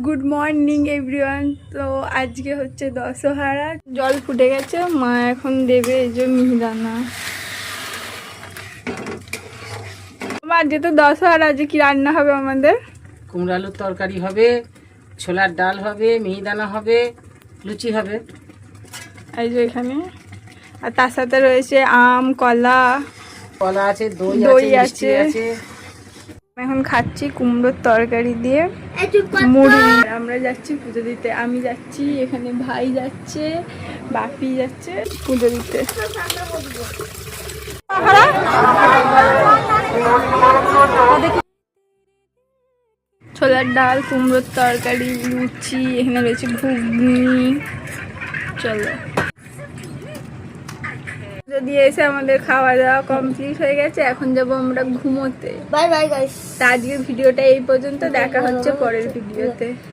Good morning everyone. তো আজকে হচ্ছে দশহারা, জল ফুটে গেছে, মা এখন দেবে এই যে মিহিদানা। আজকে তো দশহারা, আজকে কি রান্না হবে আমাদের? কুমড়ো আলুর তরকারি হবে, ছোলার ডাল হবে, মিহিদানা হবে, লুচি হবে। এই যে এখানে, আর তার সাথে রয়েছে আম, কলা, কলা আছে, দই আছে, মিষ্টি আছে। এখন খাচ্ছি কুমড়োর তরকারি দিয়ে মুড়ি। আমরা যাচ্ছি পুজো দিতে, আমি যাচ্ছি, এখানে ভাই যাচ্ছে, বাপি যাচ্ছে পুজো দিতে। ছোলার ডাল, কুমড়োর তরকারি, লুচি, এখানে রয়েছে ঘুগনি। চলো, যদি এসে আমাদের খাওয়া দাওয়া কমপ্লিট হয়ে গেছে, এখন যাবো আমরা ঘুমোতে। Bye bye guys. আজকের ভিডিওটা এই পর্যন্ত, দেখা হচ্ছে পরের ভিডিওতে।